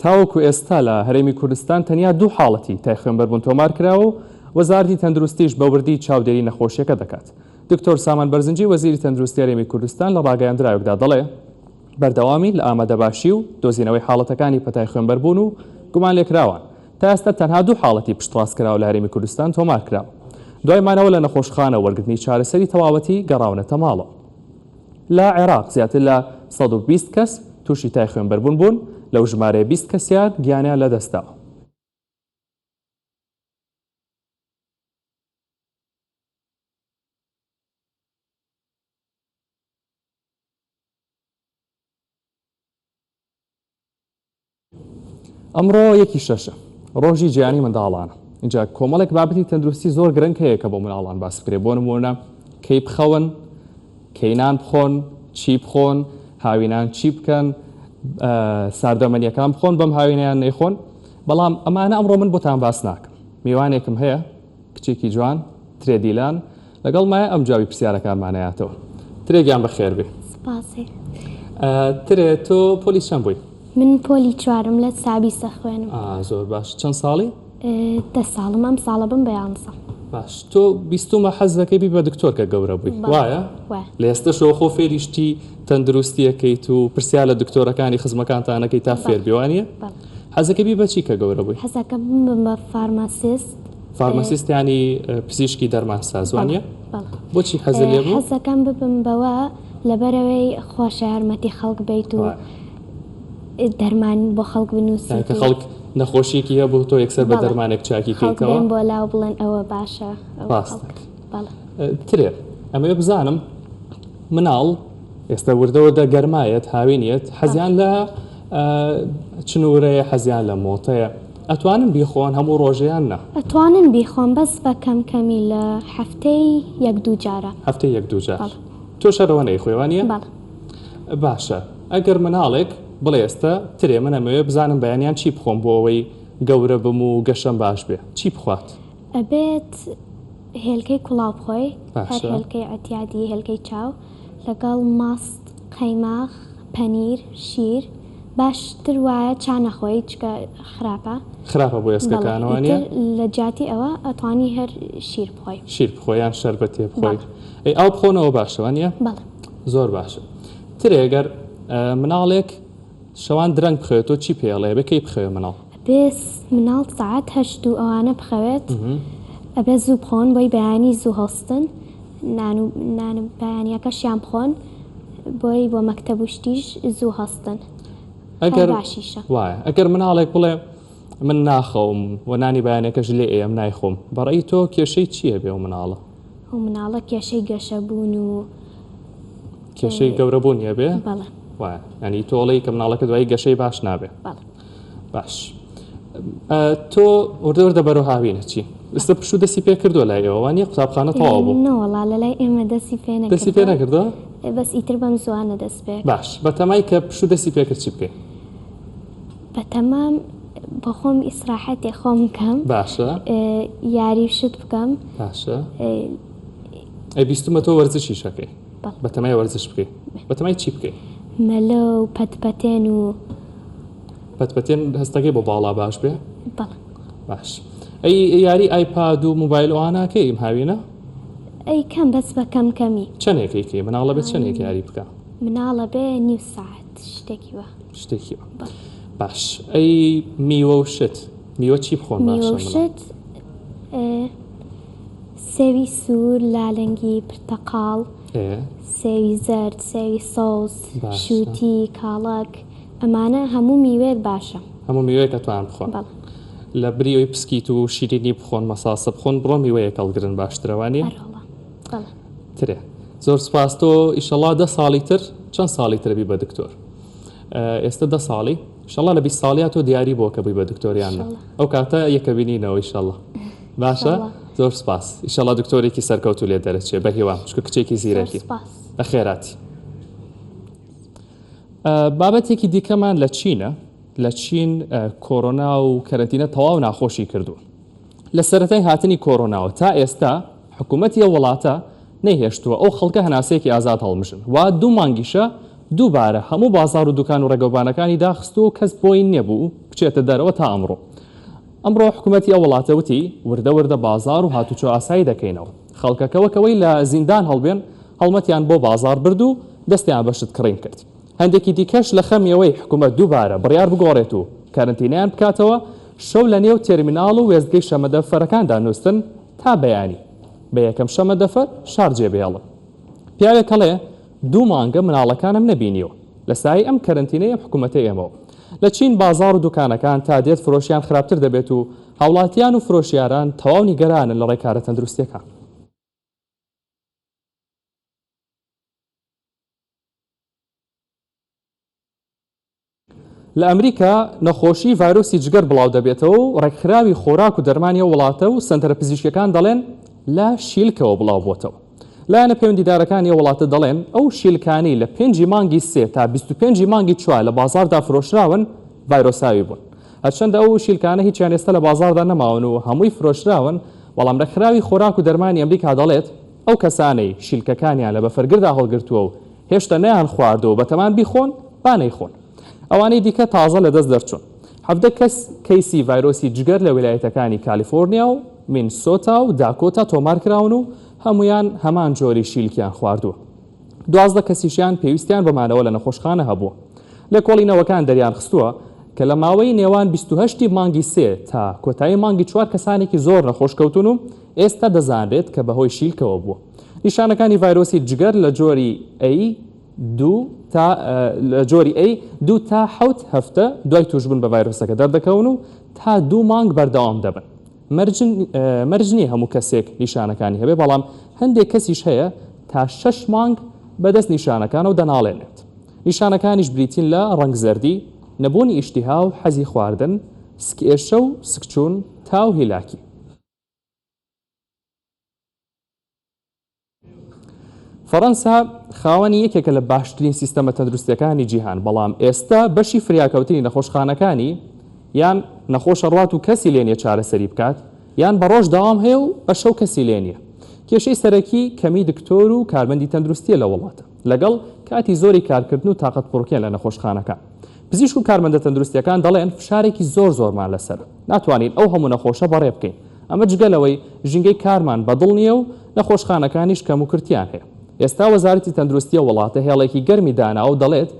تاوەکو ئێستا لە هەرێمی کوردستان تەنیا دوو حاڵەتی تای خوێنبەربوون تۆمار کراوە و وەزارەتی تەندروستیش بەوردی چاودێری نەخۆشیەکە دەکات. دکتۆر سامان بەرزنجی وەزیری تەندروستی هەرێمی کوردستان لە ڕاگەیاندراوێکدا دەڵێ بەردەوامی لە ئامادەباشی و دۆزینەوەی حاڵەتەکانی پەتای خوێنبەربوون و گومان لێکراوان تا ئێستا تەنها دوو حاڵەتی پشتڕاستکراوە لە هەرێمی کوردستان تۆمار کراوە. دوای مانەوە لە نەخۆشخانە وەرگرتنی چارەسەری تەواوەتی گەڕاونەتە ماڵەوە. لە عێراق زیاتر لە 120 کەس تووشی تای خوێنبەربوون بوون، لەو ژمارەیە 20 کەسیان گیانیان لەدەستاوە. ئەمڕۆ یەکی شەشە ڕۆژی جیهانی منداڵانە. اینجا کۆمەڵێک بابەتی تەندروستی زۆر گرنگ هەیە کە بۆ مناڵان باس بکرێت. بۆ نمونە کەی بخەون، کەینان بخۆن، چی بخۆن، هاوینان چی بکەن، ساردەمەنیەکان بخۆن بەم هاوینیان نەیخۆن. بەڵام ئەمانە ئەمڕۆ من بۆتان باس ناکەم. میوانێکم هەیە کچێکی جوان ترێ دیلان لەگەڵ مایە ئەم جاوی پرسیارەکانمانەیەتەوە. ترێگیان بەخێر بێ. سپاسی. ترێ تۆ پۆلی چەند بووی؟ من پۆلی چوارم لە سابیسە خوێنم. زۆر باش. چەند ساڵی؟ 10 ساڵم. ئەم ساڵە بم بە 11. باش. تۆ بیستومە حەز دەکەی بی بە دکتۆر کە گەورە بووی، وایە؟ لە ئێستاشەوە خۆ فێریشتی تەندروستیەکەیت و پرسیار لە دکتۆرەکانی خزمەکانتانەکەی تا فێر بیوانیە؟ حەزەکەی بی بەچی کە گەورە بووی؟ حەزەکەم بم بە فارماسیست. فارماسیست یانی پزیشکی دەرمانساز، وانیە؟ بۆچی حەزت لێ بوو؟ حەزەکەم ببم بەوە لەبەرەوەی خۆشە یارمەتی خەڵک بیت و دەرمان بۆ خەڵک بنووسیت. کە خەڵک نەخۆشیێکی هەبوو تۆ یەکسەر بە دەرمانێک چاکی کەیتەوە بۆ لاو بڵێن ئەوە باشە. ترێ ئەمە بزانم مناڵ ئێستا وردەوەدا گەرمایەت هاوینیت حەزیان لە چنوورەیە، حەزیان لە مۆتەیە، ئەتوانن بیخۆن هەموو ڕۆژیان نە؟ ئەتوانن بیخۆن بەس بە کەمی لە هەفتەی 1-2 جارە. هەفتەی 1-2 جار. تۆ شەرەوە نەیخۆیوانیە؟ باشە. ئەگەر مناڵێک بڵێ ئێستا ترێ من ئەمەوێ بزانم بەیانیان چی بخۆم بۆ ئەوەی گەورە بم و گەشەم باش بێ، چی بخوات؟ ئەبێت هێلکەی کوڵاو بخۆی، هەر هێلکەی ئەتیادی، هێلکەی چاو لەگەڵ ماست، قەیماغ، پەنیر، شیر. باشتر وایە چا نەخۆی چکە خراپە بۆ ئێسکەکانەوانە. لە جاتی ئەوە ئەتوانی هەر شیر بخۆی. شیر بخۆیان شەربەتێ بخۆی. ئەو بخۆنەوە باشەوانە؟ زۆر باشە. ترێگەر مناڵێک شەوان درەنگ بخەوێتەوە چی پێڵێ بەکەی بخەوێ مناڵ؟ بێس مناڵ ساعت 8 و ئەوانە بخەوێت. ئەبێ زوو بخۆن بۆی بەیانی زوو هەڵستن، نان بەیانیەکەشیان بخۆن بۆی بۆ مەکتەب و شتیش زوو هەستن. باشیشە. وایە ئەگەر مناڵێک بڵێ من ناخەوم و نانی بەیانەکەش لێ ئێم نایخۆم، بەڕێی تۆ کێشەی چییە بێ و مناڵە؟ ئەو مناڵە کێشەی گەشەبوون و کێشەی گەورەبوونیە بێ؟ وایە ینی تۆڵی کە مناڵەکە دوایی گەشەی باش نابێ. باش. تۆ وردە بەرەو هاوینە چی؟ ئێستا پشت و دەستی پێ کردووە لای ئێوە وانیە قوتابخانە تەواو بوو؟ نەوەڵا لەلای ئێمە دەستی پێ نەکردووە؟ بەس ئیتر بەم زوانە دەست پێ. باش. بە تەمای کە پشت و دەستی پێ کرد چی بکەی؟ بە تەمام بە خۆم ئیسراحەتێ خۆم بکەم. باشە. یاری شت بکەم. باشە. بیستمە تۆ وەرزشیشەکەی؟ بە تەمای وەرزش بکەی. بە تەمای چی بکەی؟ مەلە و پەتپەتێن و پەتپەتێن هەستەکەی بۆ باڵا باش بێ؟ باش. یاری ئایپاد و موبایل ئەوانەکەی ئیم هاوینە؟ کەم بەس بە کەمی. چەندێکی مناڵە بێت چەندێکی یاری بکە؟ مناڵە بێ نیو ساعت شتێکی وە. باش. میوە و شت میوە چی بخۆن باشە؟ میوە و شت سێوی سوور، لالەنگی، پرتەقاڵ، سێوی زەرد، سێوی سۆز، شووتی، کاڵک، ئەمانە هەموو میوەیەک باشە. هەموو میوەیەک ئەتوان بخۆن. لە بریۆی پسکیت و شیرینی بخۆن، مەساسە بخۆن، بڕۆ میوەیەک هەڵگرن باشترەوانیە؟ ترێ. زۆر سپاس. تۆ ئیشەڵا 10 ساڵی تر چەند ساڵی ترە بی بە دکتۆر؟ ئێستا 10 ساڵی؟ ئیشەڵا لە 20 ساڵیا تۆ دیاری بۆ کە بی بە دکتۆریانە. ئەو کاتە یەکە بینینەوە ئیشەڵا. باشە؟ زۆر سپاس. ئیشەڵا دکتۆرێکی سەرکەوتو لێ دەرەچێ بە هیوام چکە کچێکی زیرەکی. بە خێراتی. بابەتێکی دیکەمان لە چینە. لە چین کۆرۆنا و کەرەنتینە تەواو ناخۆشی کردووە. لە سەرەتای هاتنی کۆرۆناوە تا ئێستا حکوومەتی وڵاتە نەیهێشتووە ئەو خەڵکە هەناسەیەکی ئازاد هەڵمژن. وا 2 مانگیشە دووبارە هەموو بازار و دوکان و ڕێگەوبانەکانی داخست و کەس بۆی نەبوو بچێتە دەرەوە تا ئەمڕۆ. ئەمڕۆ حکوومەتی ئەو وڵاتەوتی وردە بازار و هاتوچۆ ئاسایی دەکەینەوە. خەڵکەکەوەکەوەی لە زیندان هەڵبێن هەڵمەتیان بۆ بازار برد و دەستیان بەشت کڕین کرد. هەندێکی دیکەش لە خەمیەوەی حکوومەت دووبارە بڕیار بگۆڕێت و کارنتینیان بکاتەوە شەو لە نێو تێرمیناڵ و وێستگەی شەمەدەفەرەکاندا نووسن تا بەیانی بە یەکەم شەمەدەفەر شار جێبێڵن. پیاوێک هەڵێ 2 مانگە مناڵەکانم نەبینیوە لە سای ئەم کارنتینەیە حکوومەتی ئێمەوە. لە چین بازار و دوکانەکان تا دێت فرۆشیان خراپتر دەبێت و هاوڵاتیان و فرۆشیاران تەواو نیگەرانن لە ڕێکارە تەندروستیەکان. لە ئەمریکا نەخۆشی ڤایرۆسی جگەر بڵاو دەبێتەوە و ڕێکخراوی خۆراک و دەرمانی وڵاتە و سنتەرە پزیشکەکان دەڵێن لە شیلکەوە بڵاو بۆتەوە. لایەنە پەیوەندیدارەکانی وڵاتە دەڵێن ئەو شیلکانی لە 5 مانگی 3 تا 25 مانگی 4 لە بازاردا فرۆشراون ڤایرۆساوی بوون. هەرچەندە ئەو شیلکانە هیچیان ئێستا لە بازاردا نەماون و هەمووی فرۆشراون، بەڵام ڕێکخراوی خۆراک و دەرمانی ئەمریکا دەڵێت ئەو کەسانەی شیلکەکانیان لە بەفەرگردا هەڵگرتووە و هێشتا نەیان خواردەوە بەتەمان بیخۆن با نەیخۆن. ئەوانەی دیکە تازە لە دەست دەرچوون. 17 کەس کەیسی ڤایرۆسی جگەر لە ویلایەتەکانی کالیفۆرنیا و مینسۆتا و داکۆتا تۆمارکراون و هەمویان هەمان جۆری شیلکیان خواردووە. 12 کەسیشیان پێویستیان بەمانەوە لە نەخۆشخانە هەبووە. لە کۆڵینەوەکان دەریان خستووە کە لە ماوەی نێوان 28 مانگی 3 تا کۆتایی مانگی 4 کەسانێکی زۆر نەخۆش کەوتون و ئێستا دەزانرێت کە بەهۆی شیلکەوە بووە. نیشانەکانی ڤایرۆسی جگەر لە جۆری A2 تا 7 هەفتە دوای توشبوون بە ڤایرۆسەکە دەردەکەون و تا 2 مانگ بەردەوام دەبن. مەرج نییە هەموو کەسێک نیشانەکانی هەبێ، بەڵام هەندێک کەسیش هەیە تا 6 مانگ بەدەست نیشانەکان و دەناڵێنێت. نیشانەکانیش بریتین لە ڕەنگ زەردی، نەبوونی ئیشتیها و حەزی خواردن، سکێشە و سکچوون تا و هیلاکی. فەڕەنسا خاوەنی یەکێکە لە باشترین سیستەمە تەندروستیەکانی جیهان، بەڵام ئێستا بەشی فریاکەوتنی نەخۆشخانەکانی یان نەخۆشە ڕات و کەسی لێنیە چارەسەری بکات، یان بە ڕۆژ داوام هەیە و بە شەو کەسی لێنیە. کێشەی سەرەکی کەمی دکتۆر و کارمەندی تەندروستیە لە وڵاتە، لەگەڵ کاتی زۆری کارکردن و تاقەت پڕکێن لە نەخۆشخانەکان. پزیشک و کارمەندە تەندروستیەکان دەڵێن فشارێکی زۆرمان لەسەر، ناتوانین ئەو هەموو نەخۆشە بەڕێ بکەین. ئەمە جگەلەوەی ژینگەی کارمان بەدڵ نییە و نەخۆشخانەکانیش کەم و کورتیان هەیە. ئێستا وەزارەتی تەندروستیە وڵاتە هێڵێکی گەرمی دانا و دەڵێت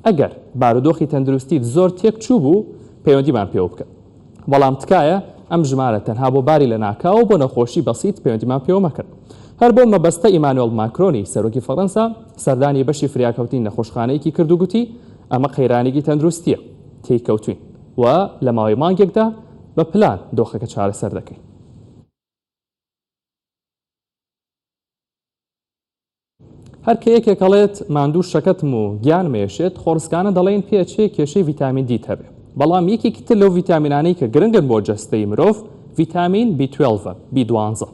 ئەگەر بارودۆخی تەندروستیت زۆر تێکچوو بوو پەیوەندیمان پێوە بکە. بەڵام تکایە ئەم ژمارە تەنها بۆ باری لە ناکاو بۆ نەخۆشی بەسیت پەیوەندیمان پێوە مەکرد. هەر بۆ مەبەستە ئیمانوێل ماکرۆنی سەرۆکی فەڕەنسا سەردانی بەشی فریاکەوتنی نەخۆشخانەیەکی کرد و گوتی ئەمە قەیرانێکی تەندروستیە تێککەوتوین و لە ماوەی مانگێکدا بە پلان دۆخەکە چارەسەر دەکەین. هەر کە یەکێک هەڵێت ماندوو شەکەتم و گیان مێشێت، خۆڕسکانە دەڵێن پێچێ کێشەی ڤیتامین دی هەبێ. بەڵام یەکێکی تر لەو ڤیتامینانەی کە گرنگن بۆ جەستەی مرۆڤ ڤیتامین B12 B12.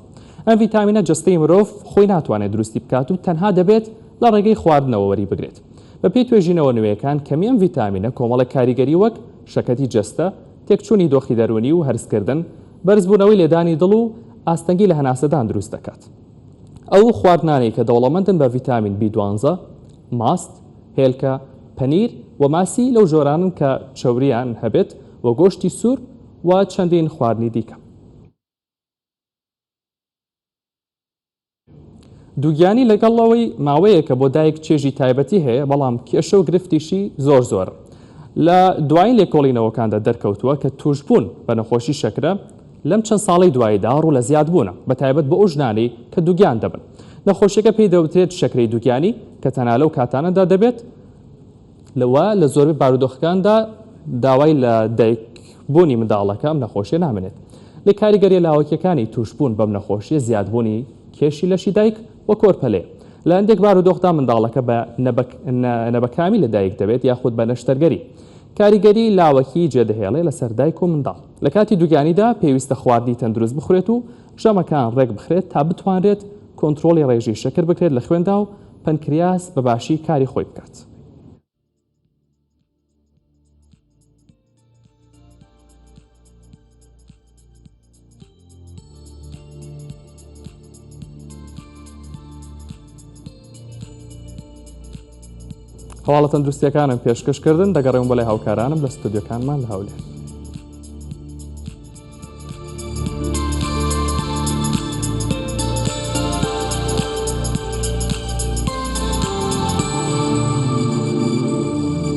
ئەم ڤیتامینە جەستەی مرۆڤ خۆی ناتوانێت دروستی بکات و تەنها دەبێت لە ڕێگەی خواردنەوە وەری بگرێت. بە پێی توێژینەوە نوێیەکان کەمی ئەم ڤیتامینە کۆمەڵە کاریگەری وەک شەکەتی جەستە، تێکچوونی دۆخی دەرونی و هەرسکردن، بەرزبوونەوەی لێدانی دڵ و ئاستەنگی لە هەناسەدان دروست دەکات. ئەو خواردنانەی کە دەوڵەمەندن بە ڤیتامین B12 ماست، هێلکە، پەنیر و ماسی لەو ژۆرانن کە چەوریان هەبێت و گۆشتی سوور و چەندین خواردنی دیکە. دووگیانی لەگەڵەوەی ماوەیەکە بۆ دایک چێژی تایبەتی هەیە، بەڵام کێشە و گرفتیشی زۆر. لە دوایین لێکۆڵینەوەکاندا دەرکەوتووە کە توشبوون بە نەخۆشی شەکرە لەم چەند ساڵی دواییدا ڕوو لە زیادبوونە، بە تایبەت بە ئەو ژنانەی کە دووگیان دەبن. نەخۆشیەکە پێی دەوترێت شەکرەی دووگیانی کە تەنها لەو کاتانەدا دەبێت لە زۆربەی بارودۆخەکاندا داوای لە دایکبوونی منداڵەکە ئەم نەخۆشیە نامێنێت. لە کاریگەری لاوەکیەکانی توشبوون بەم نەخۆشیە زیادبوونی کێشی لەشی دایک وە کۆرپەلێ. لە هەندێک بارودۆخدا منداڵەکە بە نەبەکامی لە دایک دەبێت یاخود بە نەشتەرگەری. کاریگەری لاوەکی جێدەهێڵێ لەسەر دایک و منداڵ. لە کاتی دووگیانیدا پێویستە خواردنی تەندروست بخورێت و ژەمەکان ڕێک بخرێت تا بتوانرێت کۆنتڕۆلی ڕێژەی شەکر بکرێت لە خوێندا و پەنکریاس بەباشی کاری خۆی بکات. هەواڵە تەندروستیەکانم پێشکەشکردن دەگەڕێم بەلای هاوکارانم لە ستودیۆکانمان لە هەولێر.